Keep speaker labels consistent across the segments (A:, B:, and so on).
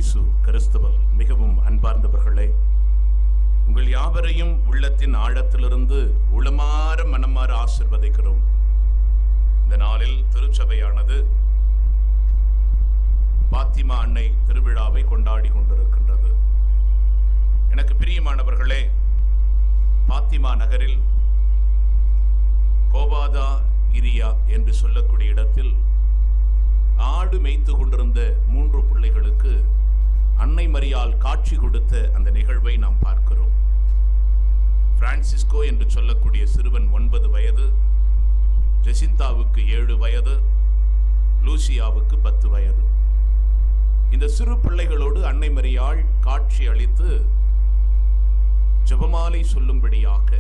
A: இயேசு கிறிஸ்துவில் மிகவும் அன்பார்ந்தவர்களே, உங்கள் யாவரையும் உள்ளத்தின் ஆழத்திலிருந்து உளமாற மனமாற ஆசீர்வதிக்கிறோம். இந்த நாளில் திருச்சபையானது பாத்திமா அன்னை திருவிழாவை கொண்டாடி கொண்டிருக்கின்றது. எனக்கு பிரியமானவர்களே, பாத்திமா நகரில் கோபாதா இரியா என்று சொல்லக்கூடிய இடத்தில் ஆடு மேய்த்து கொண்டிருந்த 3 பிள்ளைகளுக்கு அன்னை மரியாள் காட்சி கொடுத்த அந்த நிகழ்வை நாம் பார்க்கிறோம். பிரான்சிஸ்கோ என்று சொல்லக்கூடிய சிறுவன் 9 வயது, ஜெசிந்தாவுக்கு 7 வயது, லூசியாவுக்கு 10 வயது. இந்த சிறு பிள்ளைகளோடு அன்னை மரியாள் காட்சி அளித்து ஜெபமாலை சொல்லும்படியாக,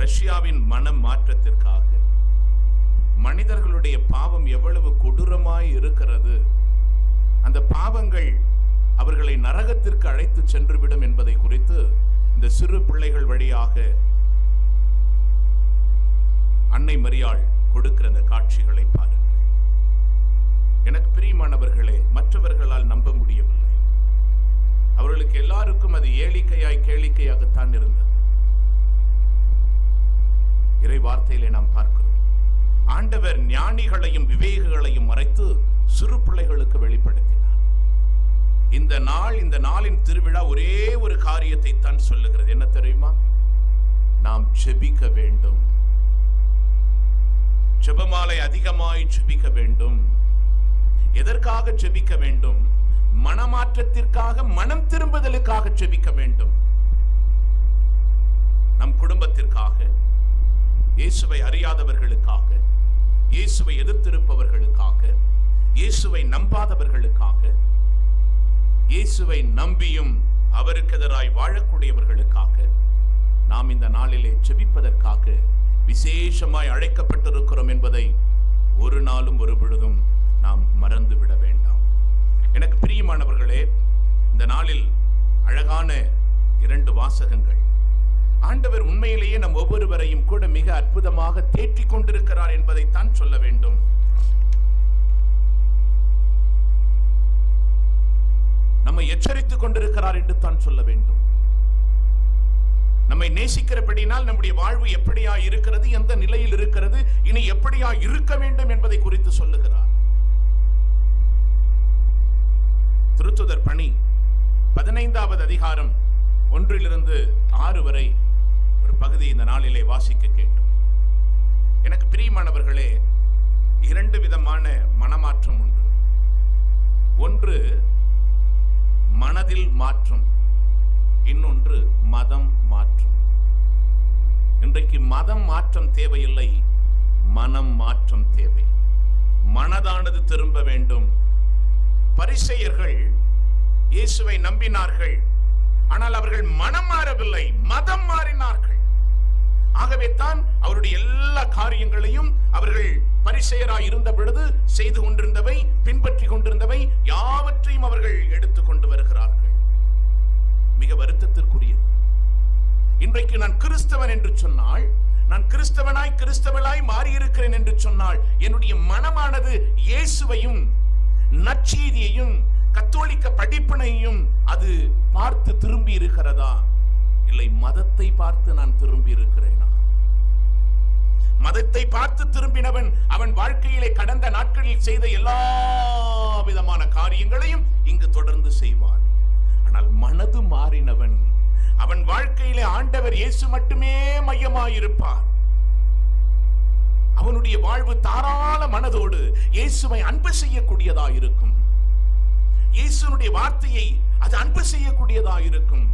A: ரஷ்யாவின் மன மாற்றத்திற்காக, மனிதர்களுடைய பாவம் எவ்வளவு கொடூரமாய் இருக்கிறது, அந்த பாவங்கள் அவர்களை நரகத்திற்கு அழைத்து சென்றுவிடும் என்பதை குறித்து இந்த சிறு பிள்ளைகள் வழியாக அன்னை மரியாள் கொடுக்கிற அந்த காட்சிகளை பாருங்கள். எனக்கு பிரியமானவர்களே, மற்றவர்களால் நம்ப முடியவில்லை. அவர்களுக்கு எல்லாருக்கும் அது ஏளிக்கையாய் கேளிக்கையாகத்தான் இருந்தது. இறை வார்த்தையிலே நாம் பார்க்கிறோம், ஆண்டவர் ஞானிகளையும் விவேகங்களையும் மறைத்து சிறு பிள்ளைகளுக்கு வெளிப்படுத்தினார். இந்த நாளின் திருவிழா ஒரே ஒரு காரியத்தை தான் சொல்லுகிறது. என்ன தெரியுமா? நாம் ஜெபிக்க வேண்டும். ஜெபமாலை அதிகமாய் ஜெபிக்க வேண்டும். எதற்காக ஜெபிக்க வேண்டும்? மனமாற்றத்திற்காக, மனம் திரும்புதலுக்காக ஜெபிக்க வேண்டும். நம் குடும்பத்திற்காக, இயேசுவை அறியாதவர்களுக்காக, இயேசுவை எதிர்த்திருப்பவர்களுக்காக, இயேசுவை நம்பாதவர்களுக்காக, இயேசுவை நம்பியும் அவருக்கு எதிராய் வாழக்கூடியவர்களுக்காக நாம் இந்த நாளிலே ஜெபிப்பதற்காக விசேஷமாய் அழைக்கப்பட்டிருக்கிறோம் என்பதை ஒரு நாளும் ஒரு பொழுதும் நாம் மறந்துவிட வேண்டாம். எனக்கு பிரியமானவர்களே, இந்த நாளில் அழகான 2 வாசகங்கள். ஆண்டவர் உண்மையிலேயே நம் ஒவ்வொருவரையும் கூட மிக அற்புதமாக தேற்றிக் கொண்டிருக்கிறார் என்பதைத்தான் சொல்ல வேண்டும். நம்மை எச்சரித்துக் கொண்டிருக்கிறார் என்று தான் சொல்ல வேண்டும். நம்மை நேசிக்கிறபடினால் நம்முடைய வாழ்வு எப்படியா இருக்கிறது, எந்த நிலையில் இருக்கிறது, இனி எப்படியா இருக்க வேண்டும் என்பதை குறித்து சொல்லுகிறார். திருத்துதர் பணி 15வது அதிகாரம் 1 - 6 வரை ஒரு பகுதி இந்த நாளிலே வாசிக்க கேட்டோம். எனக்கு பிரியமானவர்களே, 2 விதமான மனமாற்றம் உண்டு. ஒன்று மனதில் மாற்றம், இன்னொன்று மதம் மாற்றம். இன்றைக்கு மதம் மாற்றம் தேவையில்லை, மனம் மாற்றம் தேவை. மனதானது திரும்ப வேண்டும். பரிசேயர்கள் இயேசுவை நம்பினார்கள், ஆனால் அவர்கள் மனம் மாறவில்லை, மதம் மாறினார்கள். ஆகவே தான் அவருடைய எல்லா காரியங்களையும் அவர்கள் பரிசேயராய் இருந்த பொழுது செய்து கொண்டிருந்தவை, பின்பற்றி கொண்டிருந்தவை யாவற்றையும் அவர்கள் எடுத்துக் கொண்டு வருகிறார்கள். மிக வருத்தத்திற்குரியது. இன்றைக்கு நான் கிறிஸ்தவன் என்று சொன்னால், நான் கிறிஸ்தவனாய் மாறியிருக்கிறேன் என்று சொன்னால், என்னுடைய மனமானது இயேசுவையும் நற்செய்தியையும் கத்தோலிக்க படிப்பினையும் அது பார்த்து திரும்பி இருக்கிறதா? இல்லை, மதத்தை பார்த்து நான் திரும்பி இருக்கிறேனா? மதத்தை பார்த்து திரும்பினவன் அவன் வாழ்க்கையிலே கடந்த நாட்களில் செய்த எல்லா விதமான காரியங்களையும் இங்கு தொடர்ந்து செய்வான். ஆனால் மனது மாறினவன், அவன் வாழ்க்கையிலே ஆண்டவர் இயேசு மட்டுமே மையமாயிருப்பார். அவனுடைய வாழ்வு தாராள மனதோடு இயேசுவை அன்பு செய்யக்கூடியதா இருக்கும். இயேசுனுடைய வார்த்தையை அது அன்பு செய்யக்கூடியதா இருக்கும்.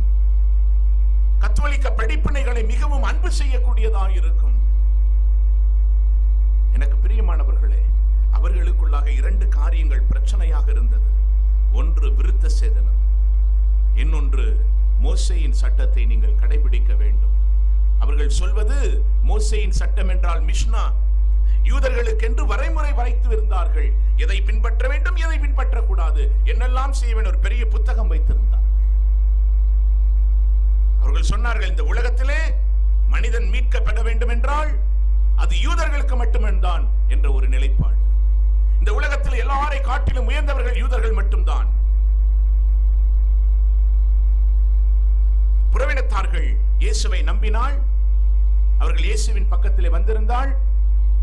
A: கத்தோலிக்க படிப்பினைகளை மிகவும் அன்பு செய்யக்கூடியதா இருக்கும். எனக்கு பிரியமானவர்களே, அவர்களுக்குள்ளாக 2 காரியங்கள் பிரச்சனையாக இருந்தது. ஒன்று விருத்த சேதனம், இன்னொன்று மோசேயின் சட்டத்தை நீங்கள் கடைபிடிக்க வேண்டும். அவர்கள் சொல்வது மோசேயின் சட்டம் என்றால் மிஷ்னா, யூதர்களுக்கென்று வரைமுறை வரைத்து இருந்தார்கள். எதை பின்பற்ற வேண்டும், எதை பின்பற்றக்கூடாது, என்னெல்லாம் செய்ய வேண்டும், ஒரு பெரிய புத்தகம் வைத்திருந்தார். அவர்கள் சொன்னார்கள், இந்த உலகத்திலே மனிதன் மீட்கப்பட வேண்டும் என்றால் அது யூதர்களுக்கு மட்டும்தான் என்ற ஒரு நிலைப்பாடு. இந்த உலகத்தில் எல்லாரை காட்டிலும் உயர்ந்தவர்கள் யூதர்கள் மட்டும்தான். புறவினத்தார்கள் இயேசுவை நம்பினால், அவர்கள் இயேசுவின் பக்கத்திலே வந்திருந்தால்,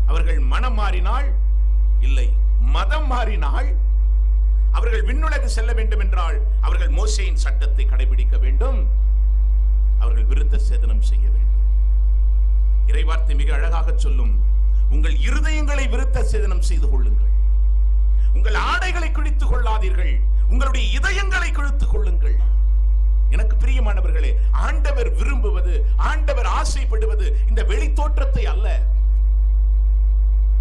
A: அவர்கள் மனம் மாறினால், இல்லை மதம் மாறினால், அவர்கள் விண்ணுலகு செல்ல வேண்டும் என்றால் அவர்கள் மோசேயின் சட்டத்தை கடைபிடிக்க வேண்டும், அவர்கள் விருத்த சேதனம் செய்ய வேண்டும். இறைவார்த்தை மிக அழகாக சொல்லும், உங்கள் இருதயங்களை விருத்த சேதனம் செய்து கொள்ளுங்கள், உங்கள் ஆடைகளை கிழித்துக் கொள்ளாதீர்கள், உங்களுடைய இதயங்களை கிழித்துக் கொள்ளுங்கள். எனக்கு பிரியமானவர்களே, ஆண்டவர் விரும்புவது, ஆண்டவர் ஆசைப்படுவது இந்த வெளி தோற்றத்தை அல்ல.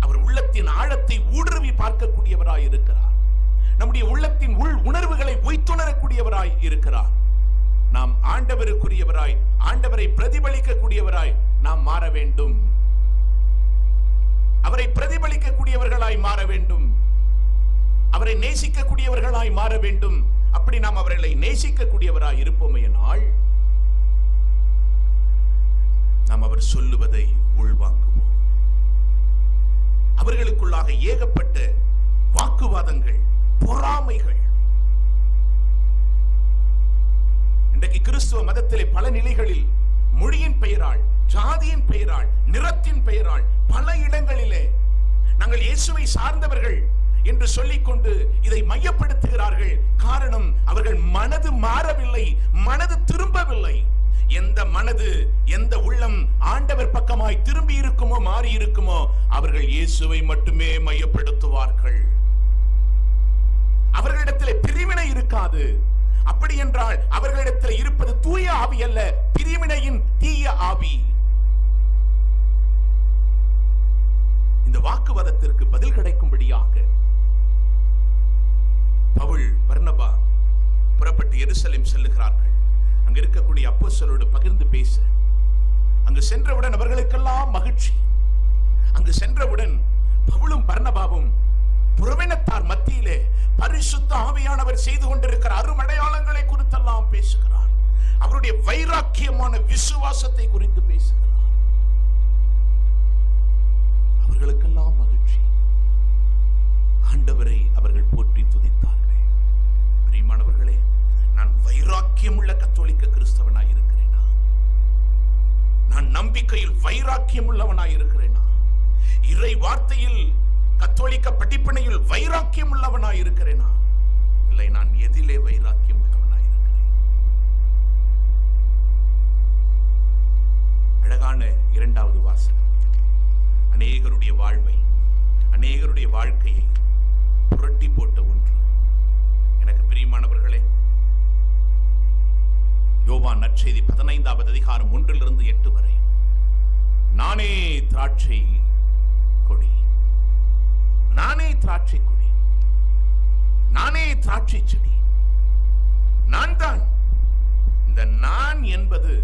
A: அவர் உள்ளத்தின் ஆழத்தை ஊடுருவி பார்க்கக்கூடியவராய் இருக்கிறார். நம்முடைய உள்ளத்தின் உள் உணர்வுகளை உய்த்துணரக்கூடியவராய் இருக்கிறார். நாம் ஆண்டவருக்குரியவராய், ஆண்டவரை பிரதிபலிக்கக்கூடியவராய் நாம் மாற வேண்டும். அவரை பிரதிபலிக்கக்கூடியவர்களாய் மாற வேண்டும். அவரை நேசிக்கக்கூடியவர்களாய் மாற வேண்டும். அப்படி நாம் அவர்களை நேசிக்கக்கூடியவராய் இருப்போமேயானால் நாம் அவர் சொல்லுவதை உள்வாங்குவோம். அவர்களுக்குள்ளாக ஏகப்பட்ட வாக்குவாதங்கள், பொறாமைகள். இன்றைக்கு கிறிஸ்துவ மதத்திலே பல நிலைகளில் மொழியின் பெயரால், ஜாதியின் பெயரால், நிறத்தின் பெயரால் பல இடங்களிலே நாங்கள் இயேசுவை சார்ந்தவர்கள் என்று சொல்லிக்கொண்டு இதை மையப்படுத்துகிறார்கள். காரணம், அவர்கள் மனது மாறவில்லை, மனது திரும்பவில்லை. எந்த மனது, எந்த உள்ளம் ஆண்டவர் பக்கமாய் திரும்பி இருக்குமோ, மாறி இருக்குமோ, அவர்கள் இயேசுவை மட்டுமே மையப்படுத்துவார்கள். அவர்களிடத்தில் பிரிவினை இருக்காது. அப்படி என்றால் அவர்களிடத்தில் இருப்பது தூய ஆவி அல்ல, பிரிவினையின் தீய ஆவி. இந்த வாக்குவாதத்திற்கு பதில் கிடைக்கும்படியாக பவுல், பர்னபா புறப்பட்டு எருசலேம் செல்லுகிறார்கள். அங்க இருக்கக்கூடிய அப்போஸ்தலரோடு பகிர்ந்து பேச. அங்கு சென்றவுடன் அவர்களுக்கெல்லாம் மகிழ்ச்சி. அங்கு சென்றவுடன் பவுலும் பர்னபாவும் புறவினத்தார் மத்தியிலே பரிசுத்த ஆவியானவர் செய்து கொண்டிருக்கிற அருமடையாளங்களை குறித்தெல்லாம் பேசுகிறார். அவருடைய வைராக்கியமான விசுவாசத்தை குறித்து பேசுகிறார். அவர்களுக்கெல்லாம் மகிழ்ச்சி. ஆண்டவரை அவர்கள் போற்றி துதித்தார்கள். பிரியமானவர்களே, நான் வைராக்கியம் உள்ள கத்தோலிக்க கிறிஸ்தவனாய் இருக்கிறேனா? நான் நம்பிக்கையில் வைராக்கியம் உள்ளவனாய் இருக்கிறேனா? இறை வார்த்தையில், கத்தோலிக்க படிப்பினையில் வைராக்கியம் உள்ளவனாய் இருக்கிறேனா? இல்லை, நான் எதிலே வைராக்கியம் உள்ளவனாய் இருக்கிறேன்? அழகான இரண்டாவது வாசகம். அநேகருடைய வாழ்வை, அநேகருடைய வாழ்க்கையை புரட்டி போட்ட ஒன்று. எனக்கு பிரியமானவர்களே, யோவான் நற்செய்தி 15வது அதிகாரம் 1 - 8 வரை, நானே திராட்சை கொடி, நானே திராட்சை கொடி, நானே திராட்சை செடி, நான் தான். இந்த நான் என்பது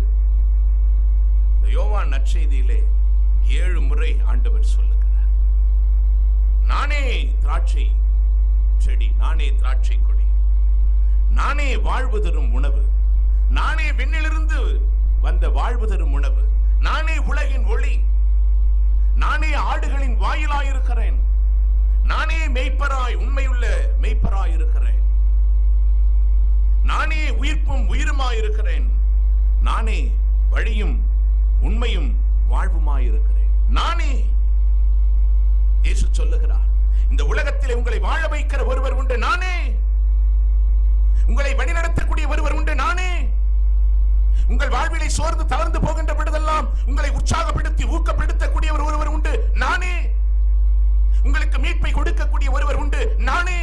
A: யோவான் நற்செய்தியிலே 7 முறை ஆண்டவர் சொல்லுகிறார். நானே திராட்சை செடி, நானே திராட்சை கொடி, நானே வாழ்வு தரும் உணவு, நானே விண்ணிலிருந்து வந்த வாழ்வு தரும் உணவு, நானே உலகின் ஒளி, நானே ஆடுகளின் வாயிலாயிருக்கிறேன், நானே மெய்ப்பராய், உண்மையுள்ள மெய்ப்பராய் இருக்கிறேன், நானே உயிர்ப்பும் உயிருமாயிருக்கிறேன், நானே வழியும் உண்மையும் வாழ்வுமாயிருக்கிறேன், நானே. இயேசு சொல்லுகிறார், இந்த உலகத்திலே உங்களை வாழ வைக்கிற ஒருவர் உண்டு, நானே. உங்களை வழிநடத்தக்கூடிய ஒருவர் உண்டு, நானே. உங்கள் வாழ்விலை சோர்ந்து தளர்ந்து போகின்ற பொழுதெல்லாம் உங்களை உற்சாகப்படுத்தி ஊக்கப்படுத்தக்கூடிய ஒருவர் உண்டு, நானே. உங்களுக்கு மீட்பை கொடுக்கக்கூடிய ஒருவர் உண்டு, நானே.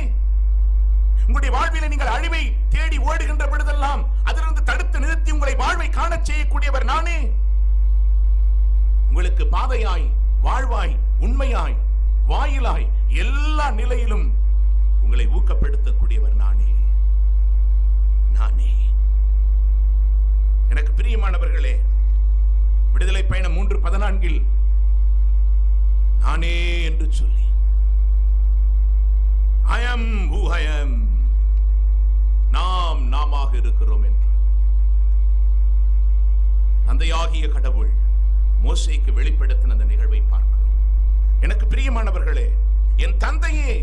A: உங்களுடைய வாழ்விலை நீங்கள் அழிவை தேடி ஓடுகின்ற பொழுதெல்லாம் அதிலிருந்து தடுத்து நிறுத்தி உங்களை வாழ்வை காண செய்யக்கூடியவர் நானே. உங்களுக்கு பாதையாய், வாழ்வாய், உண்மையாய், வாயிலாய், எல்லா நிலையிலும் உங்களை ஊக்கப்படுத்தக்கூடியவர் நானே, நானே. எனக்கு பிரியமானவர்களே, விடுதலை பயணம் 3:14 நானே என்று சொல்லி, I am who I am, நாம் நாமாக இருக்கிறோம் என்று தந்தையாகிய கடவுள் மோசேக்கு வெளிப்படுத்தின அந்த நிகழ்வை பார்க்கிறோம். எனக்கு பிரியமானவர்களே, என் தந்தையே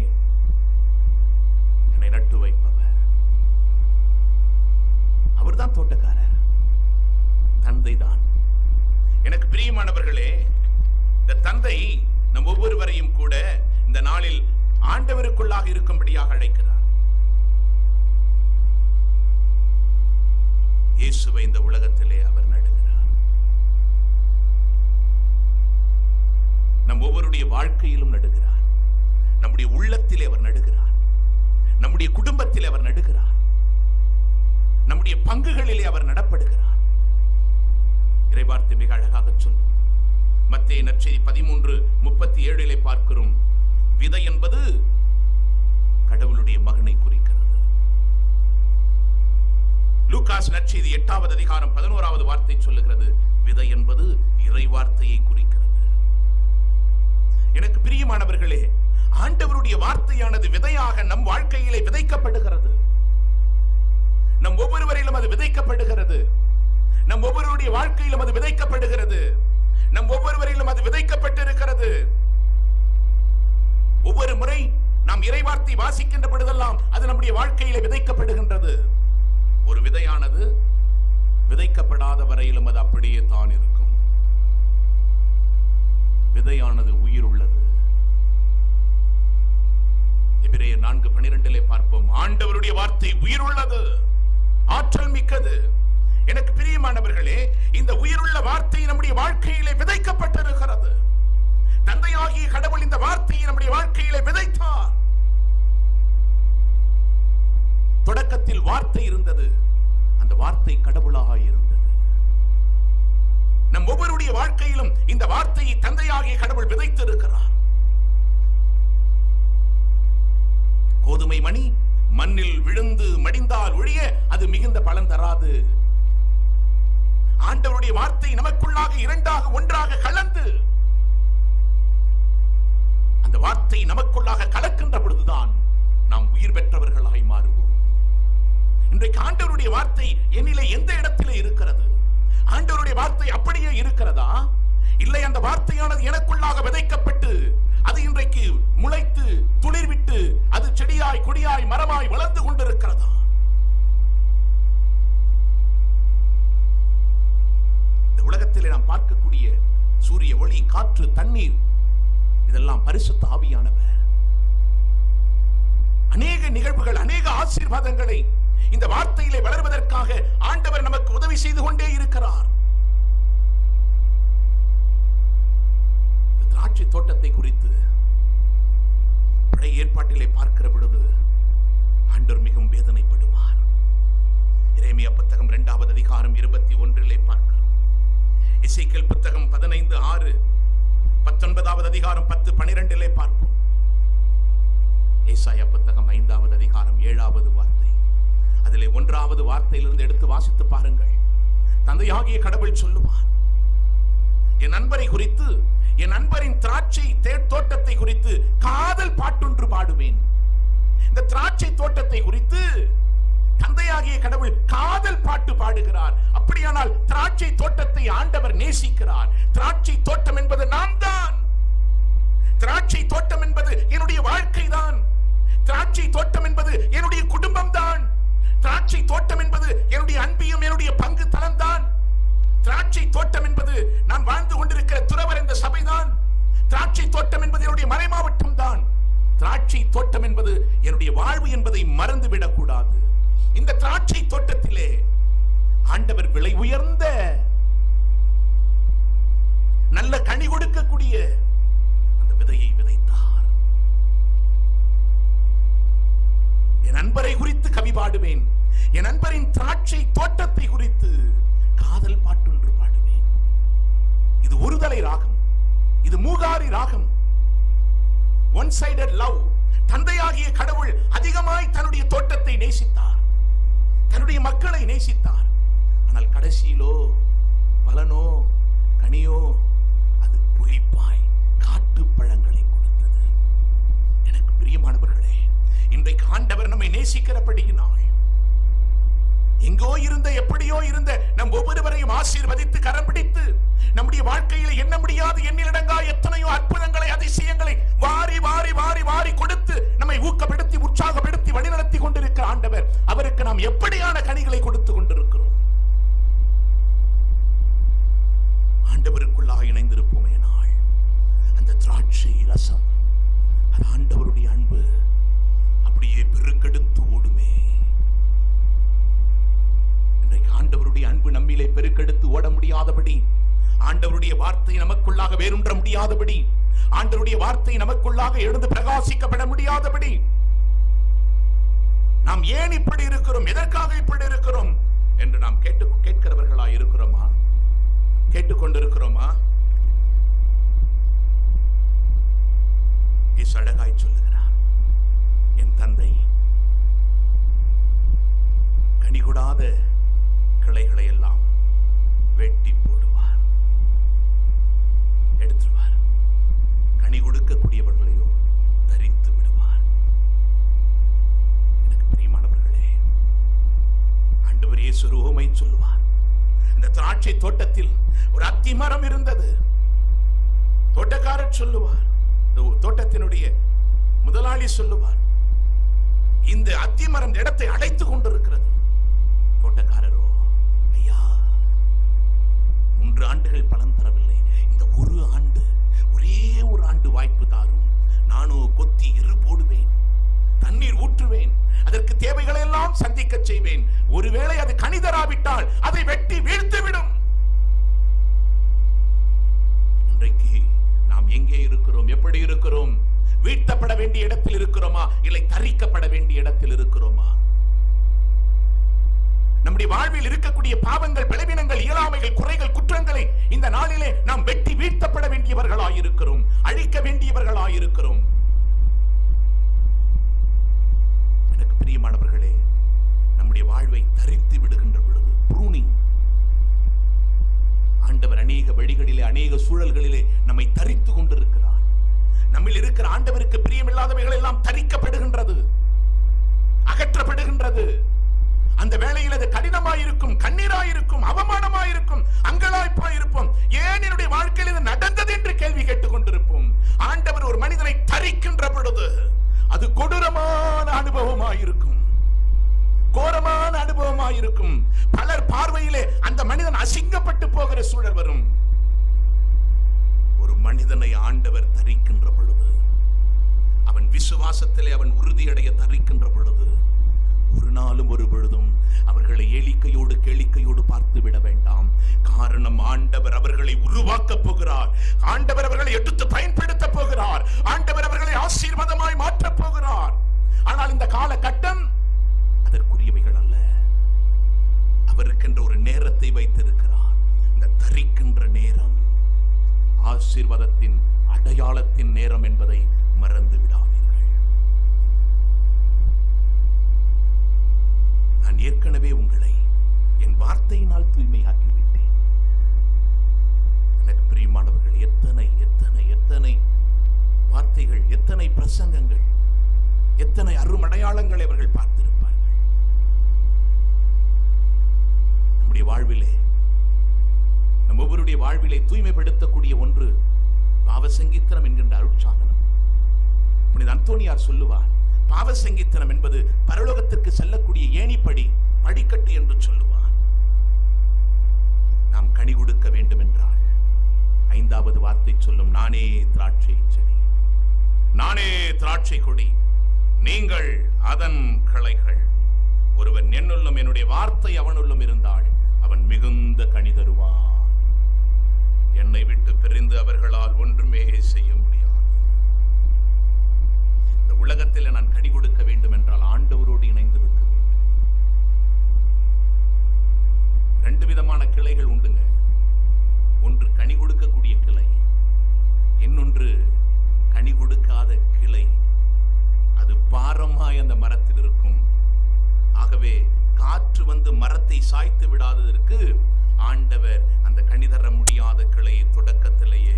A: என்னை நட்டு வைப்பவர், அவர்தான் தோட்டக்காரர். தந்தை தான். எனக்கு பிரியமானவர்களே, இந்த தந்தை நம் ஒவ்வொருவரையும் கூட இந்த நாளில் ஆண்டவருக்குள்ளாக இருக்கும்படியாக அழைக்கிறார். இயேசுவை இந்த உலகத்திலே அவர் நடுகிறார். நம் ஒவ்வொருடைய வாழ்க்கையிலும் நடுகிறார். நம்முடைய உள்ளத்திலே அவர் நடுகிறார். நம்முடைய குடும்பத்திலே அவர் நடுகிறார். நம்முடைய பங்குகளிலே அவர் நடப்படுகிறார். இறைவார்த்தை மிக அழகாக சொல்லும். மத்தேயு நற்செய்தி 13:37 பார்க்கிறோம். விதை என்பது கடவுளுடைய மகனை குறிக்கிறது. லூகாஸ் நற்செய்தி 8வது அதிகாரம் 11வது வார்த்தை சொல்லுகிறது, விதை என்பது இறை வார்த்தையை குறிக்கிறது. எனக்கு பிரியமானவர்களே, ஆண்டவருடைய வார்த்தையானது விதையாக நம் வாழ்க்கையிலே விதைக்கப்படுகிறது. நம் ஒவ்வொருவரிலும் அது விதைக்கப்படுகிறது. நம் ஒவ்வொருவருடைய வாழ்க்கையிலும் அது விதைக்கப்படுகிறது. நம் ஒவ்வொருவரிலும் அது விதைக்கப்பட்டிருக்கிறது. ஒவ்வொரு முறை நாம் இறைவார்த்தை வாசிக்கின்ற பொழுதெல்லாம் அது நம்முடைய வாழ்க்கையிலே விதைக்கப்படுகின்றது. ஒரு விதையானது விதைக்கப்படாத வரையிலும் அது அப்படியே தான் இருக்கும். விதையானது உயிர் உள்ளது. எபிரேயர் 4:12 பார்ப்போம். ஆண்டவருடைய வார்த்தை உயிர் உள்ளது, ஆற்றல் மிக்கது. எனக்கு பிரியமானவர்களே, இந்த உயிருள்ள வார்த்தை நம்முடைய வாழ்க்கையிலே விதைக்கப்பட்டிருக்கிறது. தந்தையாகிய கடவுள் இந்த வார்த்தையை நம்முடைய வாழ்க்கையிலே விதைத்தார். தொடக்கத்தில் வார்த்தை இருந்தது. அந்த வார்த்தை கடவுளாக இருந்தது. நம் ஒவ்வொருடைய வாழ்க்கையிலும் இந்த வார்த்தையை தந்தையாகிய கடவுள் விதைத்திருக்கிறார். கோதுமை மணி மண்ணில் விழுந்து மடிந்தால் ஒழிய அது மிகுந்த பலன் தராது. ஆண்டவருடைய வார்த்தை நமக்குள்ளாக இரண்டாக ஒன்றாக கலந்து அந்த வார்த்தை நமக்குள்ளாக கலக்கின்ற பொழுதுதான் நாம் உயிர் பெற்றவர்களாய் மாறுவோம். இன்றைக்கு ஆண்டவருடைய வார்த்தை என்னிலே எந்த இடத்திலே இருக்கிறது? ஆண்டவருடைய வார்த்தை அப்படியே இருக்கிறதா? இல்லை, அந்த வார்த்தையானது எனக்குள்ளாக விதைக்கப்பட்டு அது இன்றைக்கு முளைத்து துளிர்விட்டு அது செடியாய் கொடியாய் மரமாய் வளர்ந்து கொண்டிருக்கிறதா? இந்த உலகத்திலே நாம் பார்க்கக்கூடிய சூரிய ஒளி, காற்று, தண்ணீர் இதெல்லாம் பரிசுத்த ஆவியானவர். அநேக நிகழ்வுகள், அநேக ஆசீர்வாதங்களை இந்த வார்த்தையிலே வளர்வதற்காக ஆண்டவர் நமக்கு உதவி செய்து கொண்டே இருக்கிறார். திராட்சை தோட்டத்தை குறித்து பழைய ஏற்பாட்டிலே பார்க்கிற பொழுது ஆண்டவர் மிகவும் வேதனைப்படுவார். எரேமியா புத்தகம் 2வது அதிகாரம் 21 பார்க்கிறோம். எசேக்கியேல் புத்தகம் 15:6, 19வது அதிகாரம் 10-12 பார்ப்போம். ஏசாயா புத்தகம் 5வது அதிகாரம் 7வது வார்த்தை, அதிலே 1வது வார்த்தையிலிருந்து எடுத்து வாசித்து பாருங்கள். தந்தையாகிய கடவுள் சொல்லுவார், என் நண்பரை குறித்து, என் நண்பரின் திராட்சை தோட்டத்தை குறித்து காதல் பாட்டொன்று பாடுவேன். இந்த திராட்சை தோட்டத்தை குறித்து தந்தையாகிய கடவுள் காதல் பாட்டு பாடுகிறார். அப்படியானால் திராட்சை தோட்டத்தை ஆண்டவர் நேசிக்கிறார். திராட்சை தோட்டம் என்பது நான் தான். திராட்சை தோட்டம் என்பது என்னுடைய வாழ்க்கை தான். திராட்சை தோட்டம் என்பது என்னுடைய குடும்பம் தான். திராட்சை தோட்டம் என்பது என்னுடைய அன்பியும் என்னுடைய பங்கு தலம் தான். திராட்சை தோட்டம் என்பது நான் வாழ்ந்து கொண்டிருக்கிற துறவர் என்ற சபைதான். திராட்சை தோட்டம் என்பது என்னுடைய மறைமாவட்டம் தான். திராட்சை தோட்டம் என்பது என்னுடைய வாழ்வு என்பதை மறந்துவிடக் கூடாது. இந்த திராட்சை தோட்டத்திலே ஆண்டவர் விலை உயர்ந்த நல்ல கனி கொடுக்கக்கூடிய அந்த விதையை விதைத்தார். என் நண்பரை குறித்து கவி பாடுவேன், என் நண்பரின் திராட்சை தோட்டத்தை குறித்து காதல் பாட்டொன்று பாடுவேன். இது ஒருதலை ராகம், இது மூகாரி ராகம். One sided love. தந்தையாகிய கடவுள் அதிகமாய் தன்னுடைய தோட்டத்தை நேசித்தார், தன்னுடைய மக்களை நேசித்தார். ஆனால் கடைசியிலோ பலனோ கனியோ அது புளிப்பாய் காட்டு பழங்களை கொடுத்தது. எனக்கு பிரியமானவர்களே, இன்றைக்கு ஆண்டவர் நம்மை நேசிக்கிறபடியினால் எங்கோ இருந்த எப்படியோ இருந்த நம் ஒவ்வொருவரையும் ஆசீர்வதித்து கரம் பிடித்து நம்முடைய வாழ்க்கையில் எண்ண முடியாத எண்ணிலடங்கா எத்தனையோ அற்புதங்களை, அதிசயங்களை வாரி வாரி வாரி வாரி கொடுத்து நம்மை ஊக்கப்படுத்தி உற்சாகப்படுத்தி வழிநடத்தி கொண்டிருக்கிற ஆண்டவர், அவருக்கு நாம் எப்படியான கனிகளை கொடுத்து கொண்டிருக்கிறோம்? திராட்சை ரசம், ஆண்டவருடைய அன்பு அப்படியே பெருக்கெடுத்து ஓடுமே. இன்றைக்கு ஆண்டவருடைய அன்பு நம்மிலே பெருக்கெடுத்து ஓட முடியாதபடி, ஆண்டவருடைய வார்த்தை நமக்குள்ளாக வேரூன்ற முடியாதபடி, ஆண்டவருடைய வார்த்தை நமக்குள்ளாக எழுந்து பிரகாசிக்கப்பட முடியாதபடி, நாம் ஏன் இப்படி இருக்கிறோம், எதற்காக இப்படி இருக்கிறோம் என்று நாம் கேட்கிறவர்களா இருக்கிறோமா? கேட்டுக்கொண்டிருக்கிறோமா? இயேசு அழகாய் சொல்லுகிறார், என் தந்தை கனிகொடாத கிளைகளை எல்லாம் வெட்டி போடுவார், எடுத்துருவார். கனி கொடுக்கக்கூடியவர்களையோ தரித்து விடுவார். எனக்கு பிரியமானவர்களே, ஆண்டவர் இயேசு ஒரு உவமை சொல்லுவார். இந்த திராட்சை தோட்டத்தில் ஒரு அத்தி மரம் இருந்தது. தோட்டக்காரர் சொல்லுவார், தோட்டத்தினுடைய முதலாளி சொல்லுவார், இந்த அத்தி மரம் இடத்தை அடைத்துக் கொண்டிருக்கிறது. தோட்டக்காரரோ, ஐயா, 3 ஆண்டுகள் பலன் தரவில்லை, இந்த ஒரு ஆண்டு, ஒரே ஒரு ஆண்டு வாய்ப்பு தாரும். நானும் கொத்தி எரு போடுவேன், தண்ணீர் ஊற்றுவேன், அதற்கு தேவைகளை எல்லாம் சந்திக்க செய்வேன். ஒருவேளை அது கனி தராவிட்டால் அதை வெட்டி வீழ்த்து விடும். இன்றைக்கு நாம் எங்கே இருக்கிறோம்? எப்படி இருக்கிறோம்? வீழ்த்தப்பட வேண்டிய இடத்தில் இருக்கிறோமா, இல்லை தரிக்கப்பட வேண்டிய இடத்தில் இருக்கிறோமா? நம்முடைய வாழ்வில் இருக்கக்கூடிய பாவங்கள், பலவீனங்கள், இயலாமைகள், குறைகள், குற்றங்களை இந்த நாளிலே நாம் வெட்டி வீழ்த்தப்பட வேண்டியவர்களாயிருக்கிறோம், அழிக்க வேண்டியவர்களாயிருக்கிறோம். எனக்கு பிரியமானவர்களே, நம்முடைய வாழ்வை தரித்து விடுகின்ற பொழுது ப்ரூனிங், ஆண்டவர் அநேக வழிகளிலே, அநேக சூழல்களிலே நம்மை தரித்து கொண்டிருக்கிறார். நம்மில் இருக்கிற ஆண்டவருக்கு பிரியமில்லாதவைகள் எல்லாம் தரிக்கப்படுகின்றது, அகற்றப்படுகின்றது. அந்த வேளையில் அது கடினமாயிருக்கும், கண்ணீராயிருக்கும், அவமானமாயிருக்கும், அங்கலாய்ப்பாயிருக்கும். ஏன் என்னுடைய வாழ்க்கையில் இது நடந்தது என்று கேள்வி கேட்டுக் கொண்டிருப்போம். ஆண்டவர் ஒரு மனிதனை தரிக்கின்ற பொழுது அது கொடூரமான அனுபவமாயிருக்கும், கோரமான அனுபவமாயிருக்கும். பலர் பார்வையிலே அந்த மனிதன் அசிங்கப்பட்டு போகிற சூழல் வரும். ஒரு மனிதனை ஆண்டவர் தரிக்கின்ற பொழுது, அவன் விசுவாசத்திலே அவன் உறுதியடைய தரிக்கின்ற பொழுது, ஒரு நாளும் ஒரு பொழுதும் அவர்களை ஏளிக்கையோடு கேளிக்கையோடு பார்த்து விட வேண்டாம். காரணம், ஆண்டவர் அவர்களை உருவாக்க போகிறார், ஆண்டவர் அவர்களை எடுத்து பயன்படுத்த போகிறார், ஆண்டவர் அவர்களை ஆசீர்வாதமாய் மாற்றப் போகிறார். ஆனால் இந்த காலகட்டம் அதற்குரியவைகள் அல்ல. அவருக்கென்ற ஒரு நேரத்தை வைத்திருக்கிறார். இந்த தரிக்கின்ற நேரம் ஆசீர்வாதத்தின் அடையாளத்தின் நேரம் என்பதை மறந்து விடாதீர்கள். நான் ஏற்கனவே உங்களை என் வார்த்தையினால் தூய்மையாக்கி விட்டேன். எனக்கு பிரியமானவர்கள், எத்தனை எத்தனை எத்தனை வார்த்தைகள், எத்தனை பிரசங்கங்கள், எத்தனை அருமடையாளங்களை அவர்கள் பார்த்திருப்பார்கள். நம்முடைய வாழ்விலே, நம் ஒவ்வொருடைய வாழ்விலே தூய்மைப்படுத்தக்கூடிய ஒன்று பாவசங்கீர்த்தனம் என்கின்ற அருட்சாதனம். புனித அந்தோனியார் சொல்லுவார், பாவசங்கீர்த்தனம் என்பது பரலோகத்திற்கு செல்லக்கூடிய ஏணிப்படி, படிக்கட்டு என்று சொல்லுவார். நாம் கனி கொடுக்க வேண்டும் என்றால் 5வது வார்த்தை சொல்லும், நானே திராட்சை செடி, நானே திராட்சை கொடி, நீங்கள் அதன் கிளைகள். ஒருவன் என்னுள்ளும் என்னுடைய வார்த்தை அவனுள்ளும் இருந்தால் அவன் மிகுந்த கனி தருவான். என்னை விட்டு பிரிந்து அவர்களால் ஒன்றுமே செய்ய முடியாது. இந்த உலகத்தில் நான் கனி கொடுக்க வேண்டும் என்றால் ஆண்டவரோடு இணைந்திருக்க வேண்டும். 2 விதமான கிளைகள் உண்டுங்க. ஒன்று கனி கொடுக்கக்கூடிய கிளை, இன்னொன்று கனி கொடுக்காத கிளை. அது பாரமாய் அந்த மரத்தில் இருக்கும். ஆகவே காற்று வந்து மரத்தை சாய்த்து விடாததற்கு ஆண்டவர் அந்த கனி தர முடியாத கிளையை தொடக்கத்திலேயே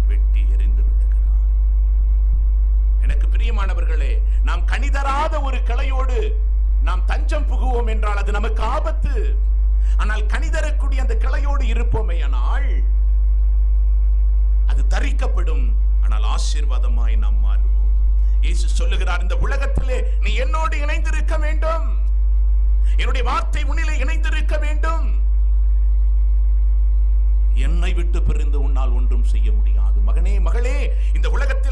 A: வெட்டி எறிந்து விடுகிறார். எனக்கு பிரியமானவர்களே, நாம் கனி தராத ஒரு கிளையோடு நாம் தஞ்சம் புகுவோம் என்றால் அது நமக்கு ஆபத்து. ஆனால் கனி தரக்கூடிய அந்த கிளையோடு இருப்போமேயானால் அது தரிக்கப்படும். ஆனால் ஆசீர்வாதமாய் நாம் மாறுவோம். இயேசு சொல்லுகிறார், இந்த உலகத்திலே நீ என்னோடு இணைந்திருக்க வேண்டும், என்னுடைய வார்த்தை உன்னிலே இணைந்திருக்க வேண்டும். என்னை விட்டு பிரிந்து உன்னால் ஒன்றும் செய்ய முடியாது. மகனே, மகளே, இந்த உலகத்தில்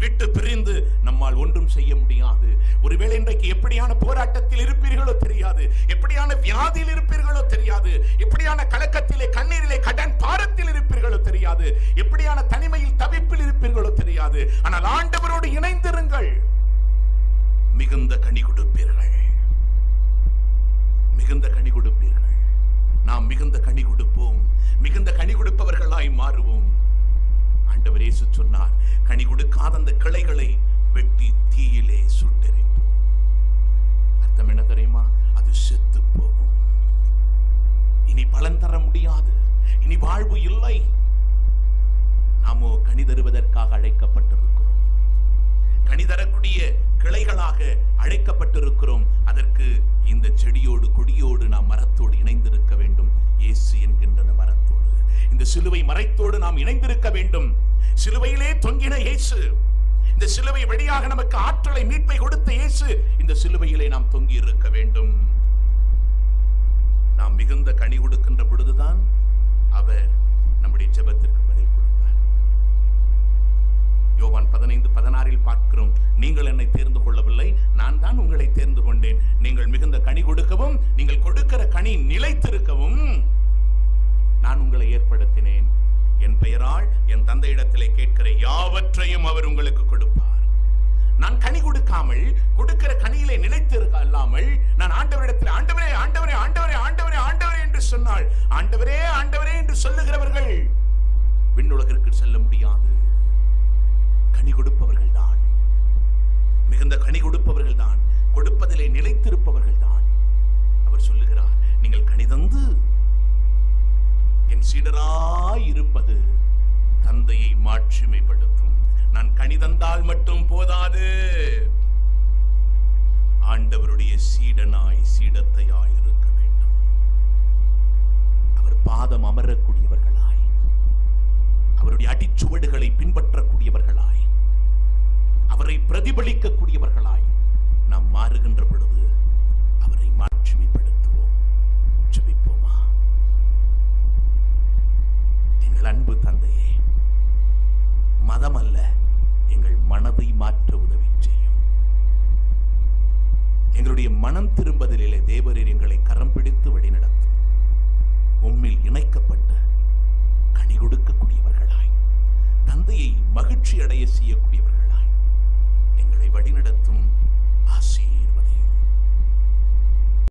A: விட்டு பிரிந்து நம்மால் ஒன்றும் செய்ய முடியாது. ஒருவேளை இன்றைக்கு எப்படியான போராட்டத்தில் இருப்பீர்களோ தெரியாது, எப்படியான வியாதியில் இருப்பீர்களோ தெரியாது, எப்படியான கலக்கத்திலே கண்ணீரிலே கடன் பாரத்தில் இருப்பீர்களோ தெரியாது, எப்படியான தனிமையில் தவிப்பில் இருப்பீர்களோ தெரியாது. ஆனால் ஆண்டவரோடு இணைந்திருங்கள், மிகுந்த கனி கொடுப்பீர்கள், மிகுந்த கனி கொடுப்பீர்கள். நாம் மிகுந்த கனி கொடுப்போம், மிகுந்த கனி கொடுப்பவர்களாய் மாறுவோம். ஆண்டவர் இயேசு சொன்னார், கனி கொடுக்காத அந்த கிளைகளை வெட்டி தீயிலே சுட்டெரிப்போம். அர்த்தம் என்ன தெரியுமா? அது செத்து போகும், இனி பலன் தர முடியாது, இனி வாழ்வு இல்லை. நாமோ கனி தருவதற்காக அழைக்கப்பட்டிருக்கிறோம், கனி தரக்கூடிய கிளைகளாக அழைக்கப்பட்டிருக்கிறோம். அதற்கு இந்த செடியோடு கொடியோடு நாம் மரத்தோடு இணைந்திருக்க வேண்டும். இயேசு என்கின்ற மரத்தோடு, இந்த சிலுவை மரத்தோடு நாம் இணைந்திருக்க வேண்டும். சிலுவையிலே தொங்கின இயேசு, இந்த சிலுவை வழியாக நமக்கு ஆற்றலை மீட்பை கொடுத்த இயேசு, இந்த சிலுவையிலே நாம் தொங்கி இருக்க வேண்டும். நாம் மிகுந்த கனி கொடுக்கின்ற பொழுதுதான் அவர் நம்முடைய ஜெபத்திற்கு பதில் கொடுப்பார். யோவான் 15:16 பார்க்கிறோம், நீங்கள் என்னை தேர்ந்து கொள்ளவில்லை, நான் தான் உங்களை தேர்ந்து கொண்டேன். நீங்கள் மிகுந்த கனி கொடுக்கவும், நீங்கள் கொடுக்கிற கனி நிலைத்திருக்கவும் நான் உங்களை ஏற்படுத்தினேன். என் பெயரால் என் தந்தையிடத்திலே கேட்கிற யாவற்றையும் அவர் உங்களுக்கு கொடுப்பார். நான் கனி கொடுக்காமல் கொடுக்கிற கனியிலே நிலைத்திருக்க அல்லாமல் நான் ஆண்டவரிடத்தில் ஆண்டவரே ஆண்டவரே ஆண்டவரே ஆண்டவரே ஆண்டவரே என்று சொன்னால், ஆண்டவரே ஆண்டவரே என்று சொல்லுகிறவர்கள் விண்ணுலகிற்கு செல்ல முடியாது. கனி கொடுப்பவர்கள் தான், மிகுந்த கனி கொடுப்பவர்கள் தான், கொடுப்பதிலே நிலைத்திருப்பவர்கள் தான். அவர் சொல்லுகிறார், நீங்கள் கனி தந்து என் சீடராய் இருப்பது தந்தையை மாட்சிமைப்படுத்தும். நான் கனி தந்தால் மட்டும் போதாது, ஆண்டவருடைய சீடனாய் சீடத்தையாய் இருக்க வேண்டும். அவர் பாதம் அமரக்கூடியவர்களாய், அவருடைய அடிச்சுவடுகளை பின்பற்றக்கூடியவர்களாய், அவரை பிரதிபலிக்கக்கூடியவர்களாய் நாம் மாறுகின்ற பொழுது அவரை மாட்சிமைப்படுத்துவோம். ஜெபிப்போமா? எங்கள் அன்பு தந்தையே, மதம் அல்ல, எங்கள் மனதை மாற்ற உதவி செய்யும். எங்களுடைய மனம் திரும்பதிலே தேவரீர் எங்களை கரம் பிடித்து வழிநடத்தும். உம்மில் இணைக்கப்பட்ட கனி கொடுக்கக்கூடியவர்களாய், தந்தையை மகிழ்ச்சி அடைய செய்யக்கூடியவர்கள்